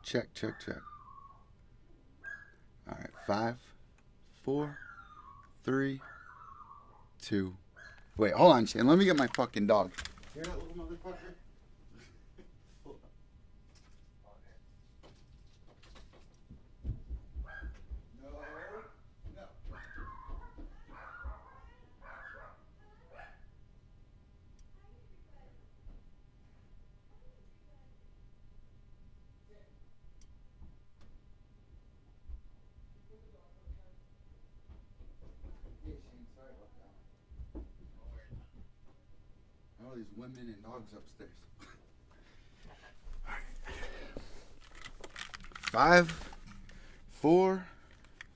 Check, check, check. All right, 5, 4, 3, 2. Wait, hold on, Shane. Let me get my fucking dog. Hear that little motherfucker? Hold on. No, no. All these women and dogs upstairs. 5, 4,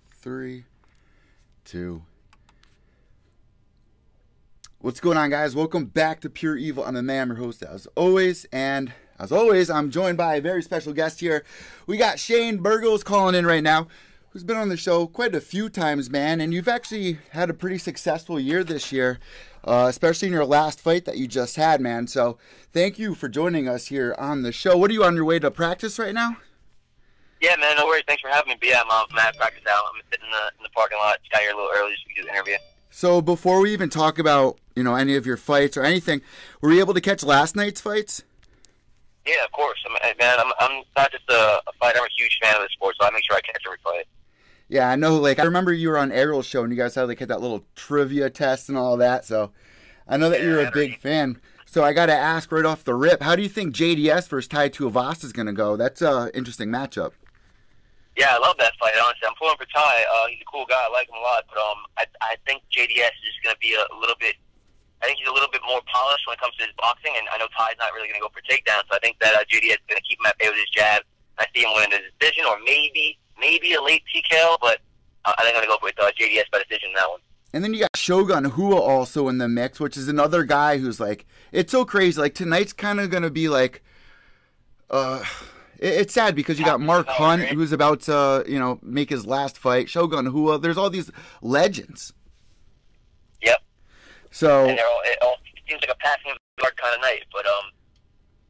3, 2. What's going on, guys? Welcome back to Pure Evil. I'm your host as always, and as always, I'm joined by a very special guest here. We got Shane Burgos calling in right now, who's been on the show quite a few times, man, and you've actually had a pretty successful year this year, especially in your last fight that you just had, man. So thank you for joining us here on the show. What are you on your way to practice right now? Yeah, man, no worries. Thanks for having me. But yeah, I'm at practice out. I'm sitting in the parking lot. Just got here a little early so we can do the interview. So before we even talk about, any of your fights or anything, were you able to catch last night's fights? Yeah, of course. I'm not just a fighter. I'm a huge fan of the sport, so I make sure I catch every fight. Yeah, I know. I remember you were on Ariel's show, and you guys had that little trivia test and all that. So I know that you're a big fan. So I got to ask right off the rip, how do you think JDS versus Tai Tuivasa is going to go? That's an interesting matchup. Yeah, I love that fight, honestly. I'm pulling for Tai. He's a cool guy. I like him a lot. But I think JDS is going to be a little bit... I think he's a little bit more polished when it comes to his boxing, and I know Tai's not really going to go for takedowns. So I think that JDS is going to keep him at bay with his jab. I see him winning the decision, or maybe a late TKO, but I think I'm going to go with JDS by decision in that one. And then you got Shogun Rua also in the mix, which is another guy who's it's so crazy. Tonight's kind of going to be it's sad because you got Mark Hunt, who's about to, make his last fight. Shogun Rua. There's all these legends. Yep. So and it all seems like a passing of the guard kind of night, but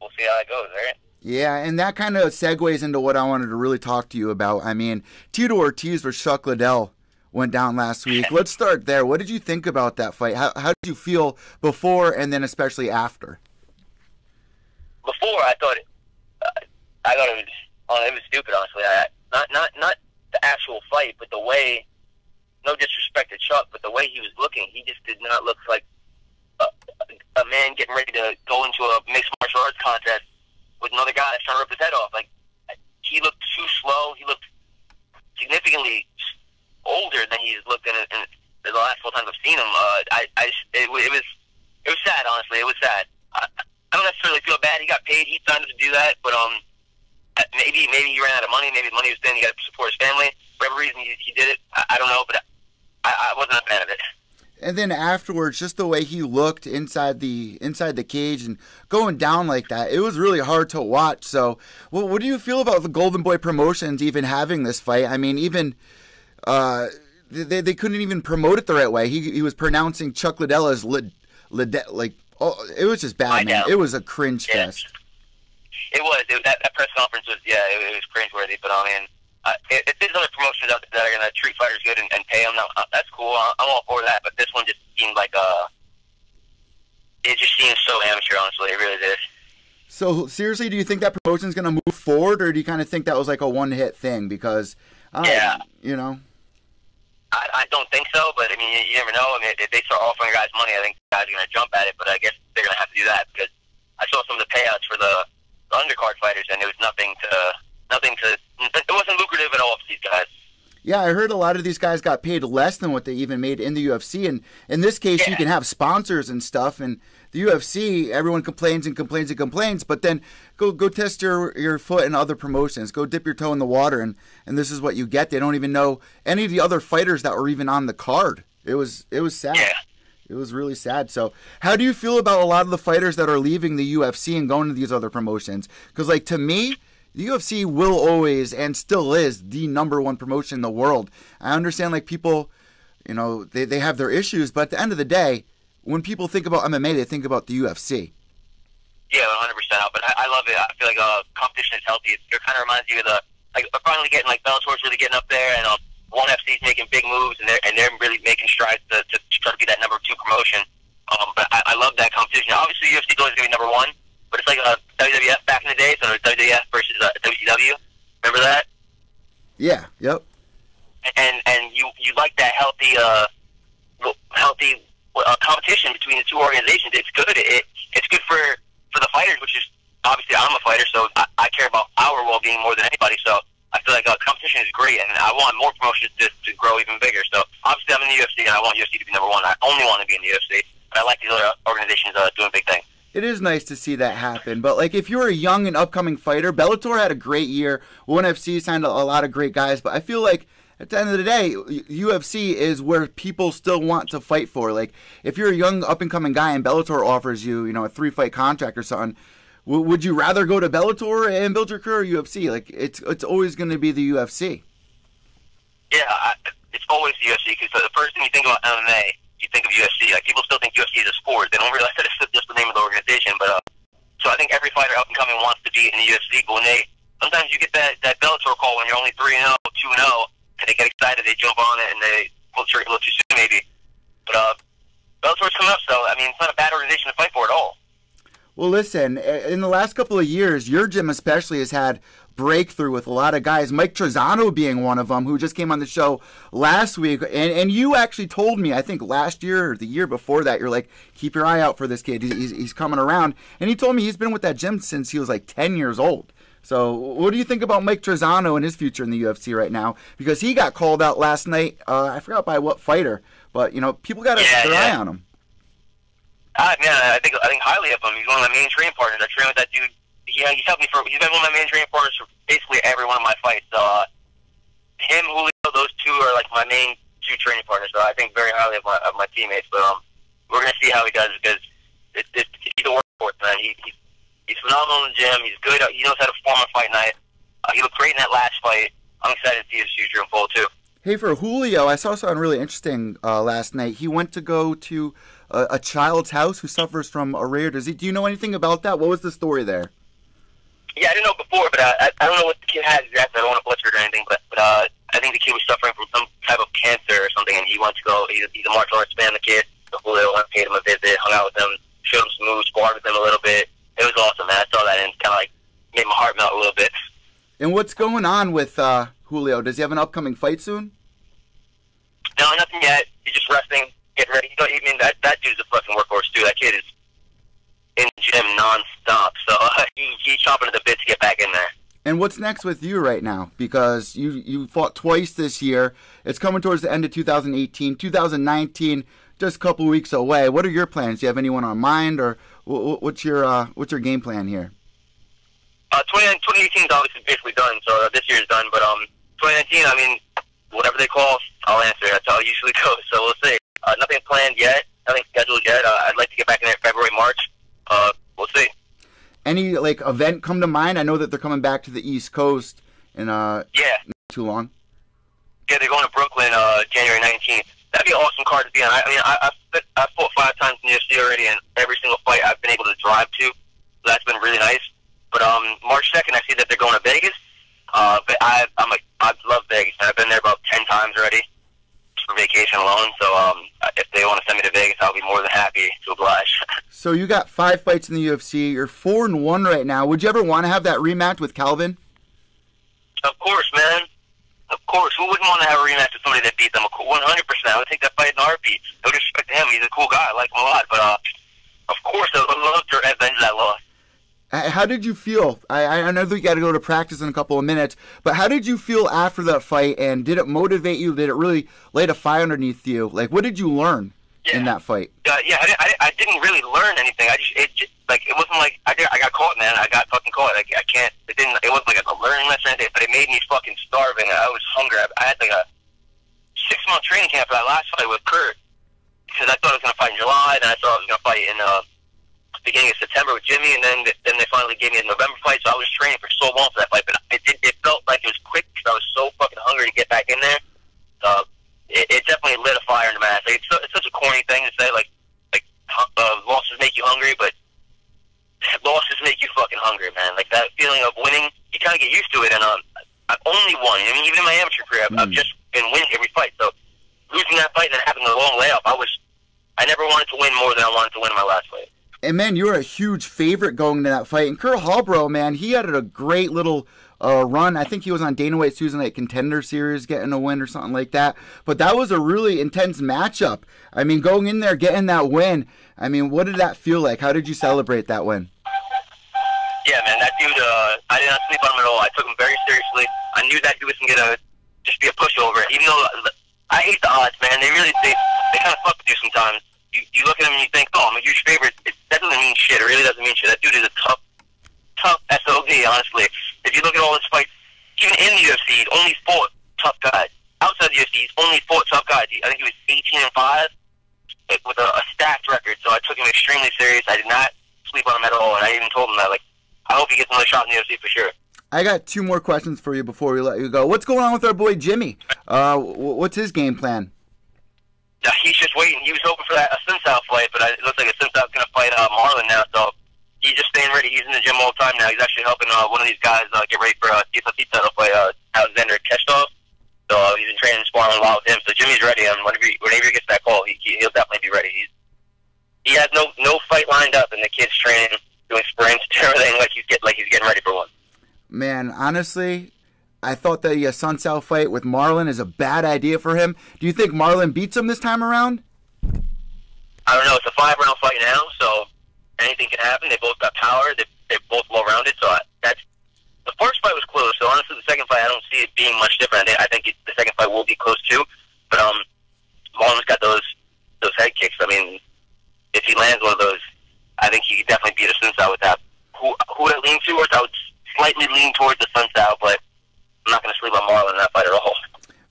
we'll see how it goes, right? Yeah, and that kind of segues into what I wanted to really talk to you about. Tito Ortiz versus Chuck Liddell went down last week. Let's start there. What did you think about that fight? How did you feel before and then especially after? Before, I thought it was stupid, honestly. Not the actual fight, but the way. No disrespect to Chuck, but the way he was looking, he just did not look like a man getting ready to go into a mixed martial arts contest with another guy that's trying to rip his head off. He looked too slow. He looked significantly older than he's looked in the last couple times I've seen him. It was sad, honestly. It was sad. I don't necessarily feel bad. He got paid. He signed up to do that, but maybe he ran out of money. Maybe the money was thin. He got to support his family. For whatever reason, he did it. I don't know, but I wasn't a fan of it. And then afterwards, just the way he looked inside the cage and going down like that, it was really hard to watch. So, what do you feel about the Golden Boy Promotions even having this fight? They couldn't even promote it the right way. He was pronouncing Chuck Liddell as it was just bad, man. It was a cringe fest. It was. That press conference was, it was cringeworthy. But if there's other promotions out there that are going to treat fighters good and pay them, that's cool. I'm all for that. But this one just seemed like it just seems so amateur, honestly. It really did. So, seriously, do you think that promotion's going to move forward, or do you kind of think that was like a one-hit thing? Because, I don't think so, but, you never know. If they start offering guys money, I think guys are going to jump at it, but I guess they're going to have to do that because I saw some of the payouts for the undercard fighters, and it was nothing to, it wasn't lucrative at all for these guys. Yeah, I heard a lot of these guys got paid less than what they even made in the UFC, and in this case, you can have sponsors and stuff, and the UFC, everyone complains and complains and complains, but then go test your foot in other promotions, go dip your toe in the water, and this is what you get. They don't even know any of the other fighters that were even on the card. It was sad. Yeah. It was really sad. So how do you feel about a lot of the fighters that are leaving the UFC and going to these other promotions? Because, to me, the UFC will always and still is the #1 promotion in the world. I understand, people, they have their issues, but at the end of the day, when people think about MMA, they think about the UFC. Yeah, 100%. But I love it. I feel like competition is healthy. It kind of reminds you of finally getting like Bellator's really getting up there, and ONE FC is making big moves, and they're really making strides to try to be that #2 promotion. But I love that competition. Obviously, UFC is always going to be #1, but it's like WWF back in the day, so WWF versus WCW. Remember that? Yeah. Yep. And you like that healthy competition between the two organizations. It's good. It's good for the fighters, which is obviously I'm a fighter, so I care about our well-being more than anybody. So I feel like competition is great, and I want more promotions to grow even bigger. So obviously I'm in the UFC, and I want UFC to be #1. I only want to be in the UFC, but I like these other organizations doing big things. It is nice to see that happen, but like if you're a young and upcoming fighter, Bellator had a great year. ONE FC signed a lot of great guys, but I feel like at the end of the day, UFC is where people still want to fight for. Like if you're a young up-and-coming guy and Bellator offers you, a 3-fight contract or something, would you rather go to Bellator and build your career or UFC? Like it's always going to be the UFC. Yeah, it's always the UFC because the first thing you think about MMA, you think of UFC. Like people still think UFC is a sport. They don't realize that it's just the name of the organization. But so I think every fighter up and coming wants to be in the UFC. But sometimes you get that Bellator call when you're only 3-0, 2-0, and they get excited. They jump on it and they pull the trigger a little too soon, maybe. But Bellator's coming up, so I mean, it's not a bad organization to fight for at all. Well, listen, in the last couple of years, your gym especially has had breakthrough with a lot of guys, Mike Trezano being one of them, who just came on the show last week. And you actually told me, I think last year or the year before that, you're like, keep your eye out for this kid. He's coming around. And he told me he's been with that gym since he was like 10 years old. So what do you think about Mike Trezano and his future in the UFC right now? Because he got called out last night. I forgot by what fighter. But, people got their eye on him. I think highly of him. He's one of my main training partners. I train with that dude. He's helped me he's been one of my main training partners for basically every one of my fights. So him, Julio, those two are like my main two training partners. So I think very highly of my teammates. But we're gonna see how he does because he's a workhorse, man. He's phenomenal in the gym. He's good. He knows how to perform on fight night. He looked great in that last fight. I'm excited to see his future unfold too. Hey, for Julio, I saw something really interesting last night. He went to go to a child's house who suffers from a rare disease. Do you know anything about that? What was the story there? Yeah, I didn't know before, but I don't know what the kid has exactly. I don't want to butcher it or anything, but I think the kid was suffering from some type of cancer or something, and he went to go. He's a martial arts fan, the kid. So Julio paid him a visit, hung out with him, showed him some moves, sparred with him a little bit. It was awesome, man. I saw that and it kind of like made my heart melt a little bit. And what's going on with Julio? Does he have an upcoming fight soon? No, nothing yet. He's just resting, getting ready. I mean, that dude's a fucking workhorse, too. That kid is in the gym nonstop. So he's chomping at the bit to get back in there. And what's next with you right now? Because you fought twice this year. It's coming towards the end of 2018. 2019, just a couple weeks away. What are your plans? Do you have anyone on mind, or what's your game plan here? 2018 is obviously basically done, so this year's done. But 2019, I mean, whatever they call, I'll answer. That's how it usually goes. So we'll see. Nothing planned yet. Nothing scheduled yet. I'd like to get back in there in February, March. We'll see. Any event come to mind? I know that they're coming back to the East Coast in not too long. Yeah, they're going to Brooklyn January 19th. That'd be an awesome card to be on. I mean, I've fought 5 times in the UFC already, and every single fight I've been able to drive to. So that's been really nice. But March 2nd, I see that they're going to Vegas. But I love Vegas. I've been there about 10 times already for vacation alone. So if they want to send me to Vegas, I'll be more than happy to oblige. So you got 5 fights in the UFC. You're 4-1 right now. Would you ever want to have that rematch with Calvin? Of course, man. Of course. Who wouldn't want to have a rematch with somebody that beat them? 100%. I would take that fight in a heartbeat. No disrespect to him. He's a cool guy. I like him a lot. But of course, I would love to avenge that loss. How did you feel? I know that you got to go to practice in a couple of minutes, but how did you feel after that fight, and did it motivate you? Did it really light a fire underneath you? Like, what did you learn in that fight? I didn't really learn anything. It wasn't like I got caught, man. I got fucking caught. It wasn't like a learning lesson, but it made me fucking starving. I was hungry. I had like a 6-month training camp for that last fight with Kurt because I thought I was going to fight in July, then I thought I was going to fight in beginning of September with Jimmy, and then they finally gave me a November fight. So I was training for so long for that fight, but it felt like it was quick because I was so fucking hungry to get back in there. It definitely lit a fire in the mass. Like, it's such a corny thing to say, like losses make you hungry, but losses get used to it, and I've only won. I mean, even in my amateur career, I've just been winning every fight. So losing that fight and then having a long layoff, I never wanted to win more than I wanted to win in my last fight. And, man, you were a huge favorite going into that fight. And Kurt Hallbro, man, he had a great little run. I think he was on Dana White's Tuesday Night Contender Series getting a win or something like that. But that was a really intense matchup. I mean, going in there, getting that win, I mean, what did that feel like? How did you celebrate that win? Yeah, man, that dude, I did not sleep on him at all. I took him very seriously. I knew that dude was going to just be a pushover. Even though I hate the odds, man. They kind of fuck with you sometimes. You look at him and you think, oh, I'm a huge favorite. That doesn't mean shit. It really doesn't mean shit. That dude is a tough SOB, honestly. If you look at all his fights, even in the UFC, he's only fought tough guys. Outside the UFC, he's only fought tough guys. I think he was 18-5 with a stacked record. So I took him extremely serious. I did not sleep on him at all, and I even told him that, like, I hope he gets another shot in the UFC for sure. I got 2 more questions for you before we let you go. What's going on with our boy Jimmy? What's his game plan? He's just waiting. He was hoping for a Sinsao fight, but it looks like a Sinsao's going to fight Marlon now, so he's just staying ready. He's in the gym all the time now. He's actually helping one of these guys get ready for a TFC title fight, Alexander Keshtov. So he's been training and sparring a lot with him. So Jimmy's ready, and whenever he gets that call, he'll definitely be ready. He has no fight lined up, and the kid's training, doing sprints, everything like he's getting ready for one. Man, honestly, I thought the Sunsao fight with Marlon is a bad idea for him. Do you think Marlon beats him this time around? I don't know. It's a 5-round fight now, so anything can happen. They both got power. They're both well-rounded. So the first fight was close. So honestly, the second fight, I don't see it being much different. I think the second fight will be close too. But Marlon's got those head kicks. I mean, if he lands one of those, I think he could definitely beat a Sunsao with that. Who would I lean towards? I would slightly lean towards the Sunsao, but I'm not going to sleep on Marlon in that fight at all.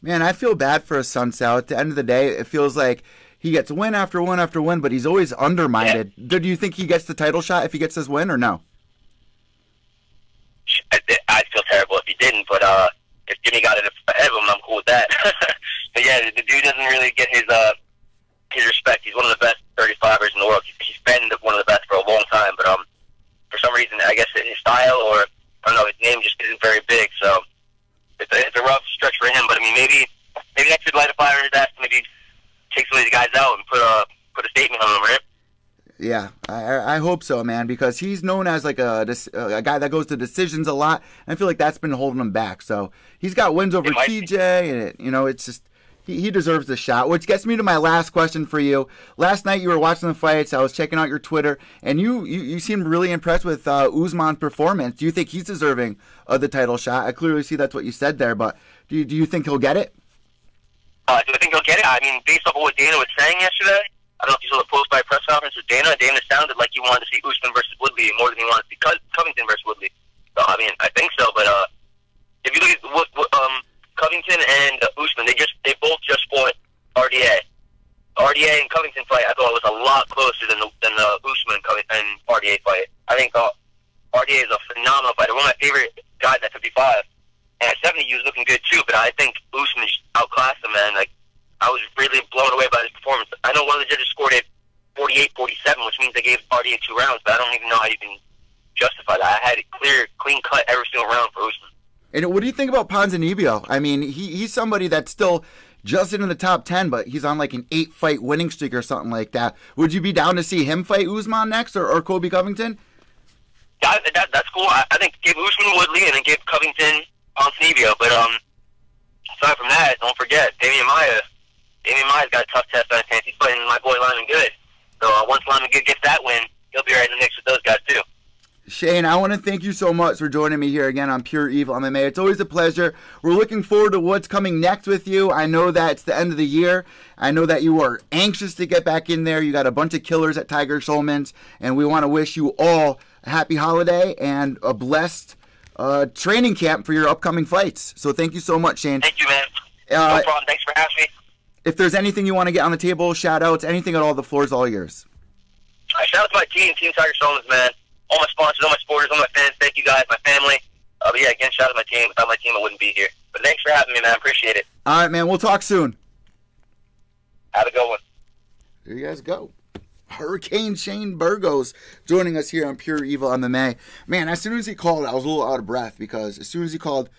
Man, I feel bad for a Sunsao. At the end of the day, it feels like he gets win after win after win, but he's always undermined. Yeah. Do you think he gets the title shot if he gets his win or no? I'd feel terrible if he didn't, but if Jimmy got it ahead of him, I'm cool with that. But yeah, the dude doesn't really get his respect. He's one of the best 35ers in the world. He's been one of the best for a long time, but for some reason, I guess his style or I don't know, his name just isn't very big, so it's a rough stretch for him. But I mean, maybe that could light a fire in his ass. Maybe take some of these guys out and put a statement on them, right? Yeah, I hope so, man, because he's known as like a guy that goes to decisions a lot, and I feel like that's been holding him back. So he's got wins over TJ, and it's just he deserves the shot. Which gets me to my last question for you. Last night you were watching the fights. I was checking out your Twitter, and you seemed really impressed with Usman's performance. Do you think he's deserving of the title shot? I clearly see that's what you said there, but do you think he'll get it? Do I think he'll get it? I mean, based off of what Dana was saying yesterday, I don't know if you saw the post-fight press conference with Dana. Dana sounded like he wanted to see Usman versus Woodley more than he wanted to see Covington versus Woodley. So, I mean, I think so. But if you look at Covington and Usman, they both just fought RDA. RDA and Covington fight, I thought it was a lot closer than the Usman and RDA fight. I think RDA is a phenomenal fighter. One of my favorite guys at 55. And at 70, he was looking good too. But I think Usman outclassed him, man. Like, I was really blown away by his performance. I know one of the judges scored it 48-47, which means they gave RDA 2 rounds, but I don't even know how you can justify that. I had it clean cut every single round for Usman. And what do you think about Ponzinibbio? I mean, he's somebody that's still just in the top 10, but he's on like an 8-fight winning streak or something like that. Would you be down to see him fight Usman next or Colby Covington? Yeah, that's cool. I think give Usman Woodley and then give Covington Ponzinibbio. But aside from that, don't forget, Damian Maia's got a tough test on his hands. He's fighting my boy Lyman Good. So once Lyman Good gets that win, he'll be right in the mix with those guys too. Shane, I want to thank you so much for joining me here again on Pure Evil MMA. It's always a pleasure. We're looking forward to what's coming next with you. I know that it's the end of the year. I know that you are anxious to get back in there. You got a bunch of killers at Tiger Schulman's, and we want to wish you all a happy holiday and a blessed training camp for your upcoming fights. So thank you so much, Shane. Thank you, man. No problem. Thanks for having me. If there's anything you want to get on the table, shout-outs, anything at all, the floor is all yours. Shout out to my team Tiger Schulman's, man. All my sponsors, all my supporters, all my fans, thank you guys, my family. But yeah, again, shout out to my team. Without my team, I wouldn't be here. But thanks for having me, man. I appreciate it. All right, man. We'll talk soon. Have a good one. There you guys go. All right. Hurricane Shane Burgos joining us here on Pure Evil MMA. Man, as soon as he called, I was a little out of breath because as soon as he called,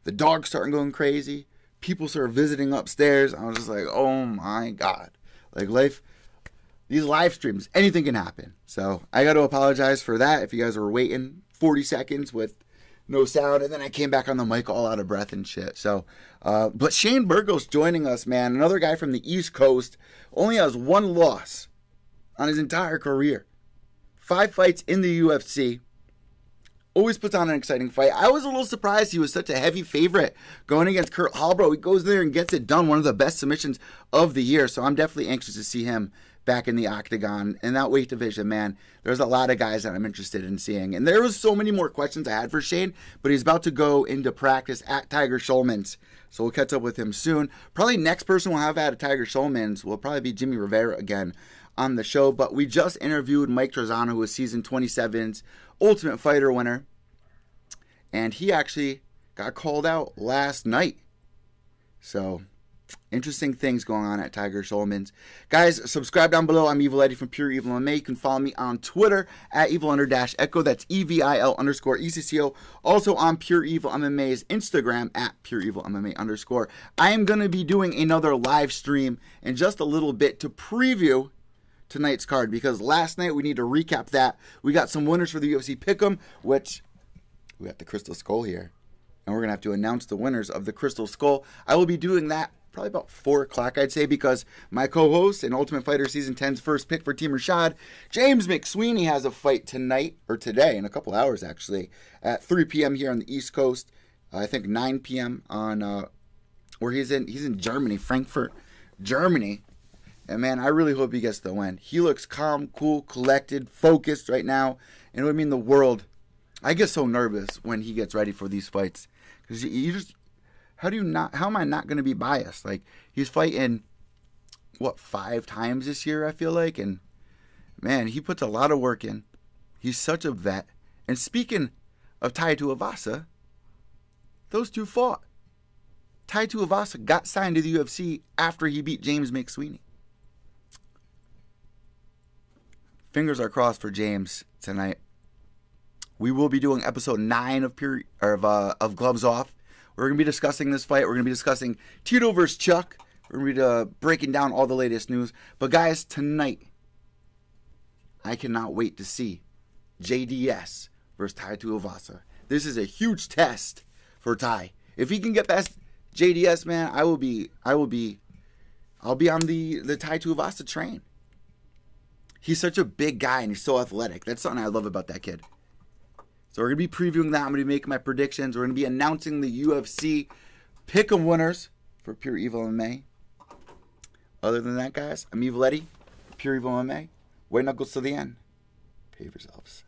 the dogs started going crazy. People started visiting upstairs. I was just like, oh my God. Like life, these live streams, anything can happen. So I got to apologize for that if you guys were waiting 40 seconds with no sound, and then I came back on the mic all out of breath and shit. So, but Shane Burgos joining us, man. Another guy from the East Coast, only has one loss on his entire career. 5 fights in the UFC. Always puts on an exciting fight. I was a little surprised he was such a heavy favorite going against Kurt Hallbro. He goes there and gets it done. One of the best submissions of the year. So I'm definitely anxious to see him back in the octagon. In that weight division, man, there's a lot of guys that I'm interested in seeing. And there was so many more questions I had for Shane, but he's about to go into practice at Tiger Schulman's. So we'll catch up with him soon. Probably next person we'll have at Tiger Schulman's will probably be Jimmy Rivera again on the show. But we just interviewed Mike Trezano, who was season 27's Ultimate Fighter winner. And he actually got called out last night. So interesting things going on at Tiger Schulman's. Guys, subscribe down below. I'm Evil Eddie from Pure Evil MMA. You can follow me on Twitter at evil_echo. That's EVIL_ECCO. Also on Pure Evil MMA's Instagram at Pure Evil MMA_. I am going to be doing another live stream in just a little bit to preview tonight's card, because last night we need to recap that. We got some winners for the UFC Pick'em, which we got the Crystal Skull here. And we're going to have to announce the winners of the Crystal Skull. I will be doing that probably about 4 o'clock, I'd say, because my co-host and Ultimate Fighter Season 10's first pick for Team Rashad, James McSweeney, has a fight tonight, or today, in a couple hours, actually, at 3 p.m. here on the East Coast. I think 9 p.m. on, where he's in Germany, Frankfurt, Germany. And, man, I really hope he gets the win. He looks calm, cool, collected, focused right now. And it would mean the world. I get so nervous when he gets ready for these fights. Because you just, how am I not going to be biased? Like, he's fighting, 5 times this year, I feel like? And, man, he puts a lot of work in. He's such a vet. And speaking of Tai Tuivasa, those two fought. Tai Tuivasa got signed to the UFC after he beat James McSweeney. Fingers are crossed for James tonight. We will be doing episode 9 of Gloves Off. We're going to be discussing this fight. We're going to be discussing Tito versus Chuck. We're going to be breaking down all the latest news. But guys, tonight, I cannot wait to see JDS versus Tai Tuivasa. This is a huge test for Tai. If he can get past JDS, man, I'll be on the Tai Tuivasa train. He's such a big guy and he's so athletic. That's something I love about that kid. So we're going to be previewing that. I'm going to be making my predictions. We're going to be announcing the UFC Pick'em winners for Pure Evil MMA. Other than that, guys, I'm Evil Eddie, Pure Evil MMA. White knuckles to the end. Behave yourselves.